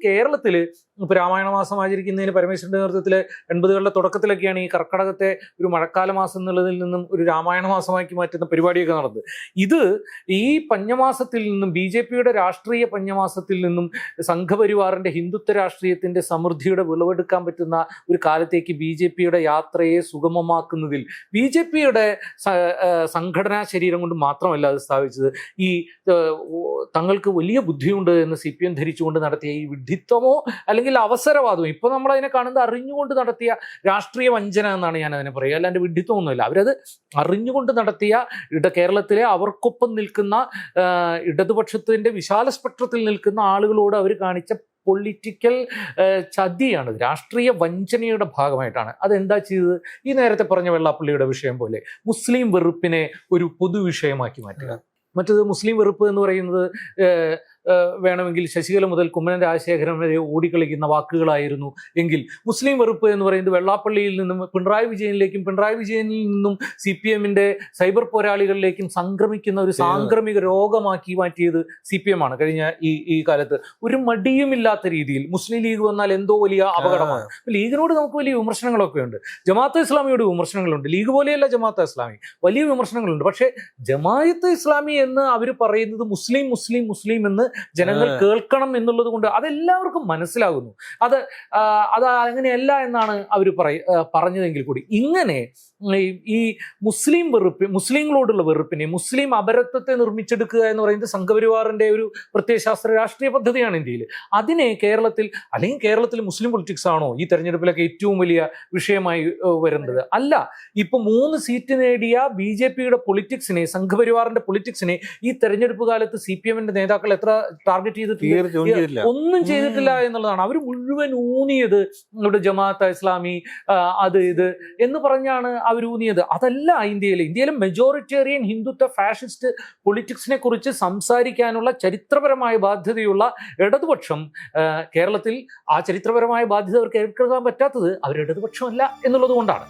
കേരളത്തിൽ ഇപ്പോൾ രാമായണ മാസം ആചരിക്കുന്നതിന് പരമേശ്വരൻ്റെ നേതൃത്വത്തിൽ 80കളുടെ തുടക്കത്തിലൊക്കെയാണ് ഈ കർക്കടകത്തെ ഒരു മഴക്കാല മാസം എന്നുള്ളതിൽ നിന്നും ഒരു രാമായണ മാസമാക്കി മാറ്റുന്ന പരിപാടിയൊക്കെ നടന്നത്. ഇത് ഈ പഞ്ഞമാസത്തിൽ നിന്നും BJPയുടെ രാഷ്ട്രീയ പഞ്ഞമാസത്തിൽ നിന്നും സംഘപരിവാറിൻ്റെ ഹിന്ദുത്വ രാഷ്ട്രീയത്തിൻ്റെ സമൃദ്ധിയുടെ വിളവെടുക്കാൻ പറ്റുന്ന ഒരു കാലത്തേക്ക് BJPയുടെ യാത്രയെ സുഗമമാക്കുന്നതിൽ BJPയുടെ സംഘടനാ ശരീരം കൊണ്ട് മാത്രമല്ല അത് സ്ഥാപിച്ചത്, ഈ തങ്ങൾക്ക് വലിയ ബുദ്ധിയുണ്ട് എന്ന് CPM ധരിച്ചുകൊണ്ട് നടത്തിയ ഈ വിഡ്ഢിത്വമോ അല്ലെങ്കിൽ അവസരവാദമോ, ഇപ്പോൾ നമ്മളതിനെ കാണുന്നത് അറിഞ്ഞുകൊണ്ട് നടത്തിയ രാഷ്ട്രീയ വഞ്ചന എന്നാണ് ഞാൻ അതിനെ പറയുക, അല്ലാണ്ട് വിഡ്ഢിത്വമൊന്നുമില്ല. അവരത് അറിഞ്ഞുകൊണ്ട് നടത്തിയ കേരളത്തിലെ അവർക്കൊപ്പം നിൽക്കുന്ന ഇടതുപക്ഷത്തിൻ്റെ വിശാല സ്പെക്ട്രത്തിൽ നിൽക്കുന്ന ആളുകളോട് അവർ കാണിച്ച പൊളിറ്റിക്കൽ ചതിയാണ്, രാഷ്ട്രീയ വഞ്ചനയുടെ ഭാഗമായിട്ടാണ്. അതെന്താ ചെയ്തത്? ഈ നേരത്തെ പറഞ്ഞ വെള്ളാപ്പള്ളിയുടെ വിഷയം പോലെ മുസ്ലിം വെറുപ്പിനെ ഒരു പൊതുവിഷയമാക്കി മാറ്റുക. മറ്റത് മുസ്ലിം വെറുപ്പ് എന്ന് പറയുന്നത് വേണമെങ്കിൽ ശശികല മുതൽ കുമ്മനം രാജശേഖരൻ വരെ ഓടിക്കളിക്കുന്ന വാക്കുകളായിരുന്നു എങ്കിൽ, മുസ്ലിം വെറുപ്പ് എന്ന് പറയുന്നത് വെള്ളാപ്പള്ളിയിൽ നിന്നും പിണറായി വിജയനിലേക്കും പിണറായി വിജയനിൽ നിന്നും CPMൻ്റെ സൈബർ പോരാളികളിലേക്കും സംക്രമിക്കുന്ന ഒരു സാംക്രമിക രോഗമാക്കി മാറ്റിയത് CPM ആണ്. കഴിഞ്ഞ ഈ കാലത്ത് ഒരു മടിയുമില്ലാത്ത രീതിയിൽ മുസ്ലിം ലീഗ് വന്നാൽ എന്തോ വലിയ അപകടമാണ്. ലീഗിനോട് നമുക്ക് വലിയ വിമർശനങ്ങളൊക്കെ ഉണ്ട്, ജമാഅത്തെ ഇസ്ലാമിയോട് വിമർശനങ്ങളുണ്ട്, ലീഗ് പോലെയല്ല ജമാഅത്തെ ഇസ്ലാമി, വലിയ വിമർശനങ്ങളുണ്ട്. പക്ഷേ ജമാഅത്തെ ഇസ്ലാമി എന്ന് അവർ പറയുന്നത് മുസ്ലിം മുസ്ലിം മുസ്ലിം എന്ന് ജനങ്ങൾ കേൾക്കണം എന്നുള്ളത് കൊണ്ട് അതെല്ലാവർക്കും മനസ്സിലാകുന്നു. അത് അങ്ങനെയല്ല എന്നാണ് അവർ പറഞ്ഞതെങ്കിൽ കൂടി ഇങ്ങനെ ഈ മുസ്ലിം വെറുപ്പ്, മുസ്ലിങ്ങളോടുള്ള വെറുപ്പിനെ, മുസ്ലിം അപരത്വത്തെ നിർമ്മിച്ചെടുക്കുക എന്ന് പറയുന്നത് സംഘപരിവാറിൻ്റെ ഒരു പ്രത്യയശാസ്ത്ര രാഷ്ട്രീയ പദ്ധതിയാണ് ഇന്ത്യയിൽ. അതിനെ കേരളത്തിൽ മുസ്ലിം പൊളിറ്റിക്സ് ആണോ ഈ തെരഞ്ഞെടുപ്പിലൊക്കെ ഏറ്റവും വലിയ വിഷയമായി വരുന്നത്? അല്ല. ഇപ്പൊ 3 സീറ്റ് നേടിയ BJPയുടെ പൊളിറ്റിക്സിനെ, സംഘപരിവാറിന്റെ പൊളിറ്റിക്സിനെ ഈ തെരഞ്ഞെടുപ്പ് കാലത്ത് CPMന്റെ നേതാക്കൾ എത്ര ടാർഗറ്റ് ചെയ്തിട്ടില്ല? ഒന്നും ചെയ്തിട്ടില്ല എന്നുള്ളതാണ്. അവർ മുഴുവൻ ഊന്നിയത് ഇവിടെ ജമാഅത്തെ ഇസ്ലാമി അത് ഇത് എന്ന് പറഞ്ഞാണ് അവർ ഊന്നിയത്. അതല്ല ഇന്ത്യയിലെ മെജോറിറ്റേറിയൻ ഹിന്ദുത്വ ഫാഷിസ്റ്റ് പൊളിറ്റിക്സിനെ കുറിച്ച് സംസാരിക്കാനുള്ള ചരിത്രപരമായ ബാധ്യതയുള്ള ഇടതുപക്ഷം കേരളത്തിൽ ആ ചരിത്രപരമായ ബാധ്യത അവർക്ക് ഏറ്റെടുക്കാൻ പറ്റാത്തത് അവർ ഇടതുപക്ഷമല്ല എന്നുള്ളത് കൊണ്ടാണ്.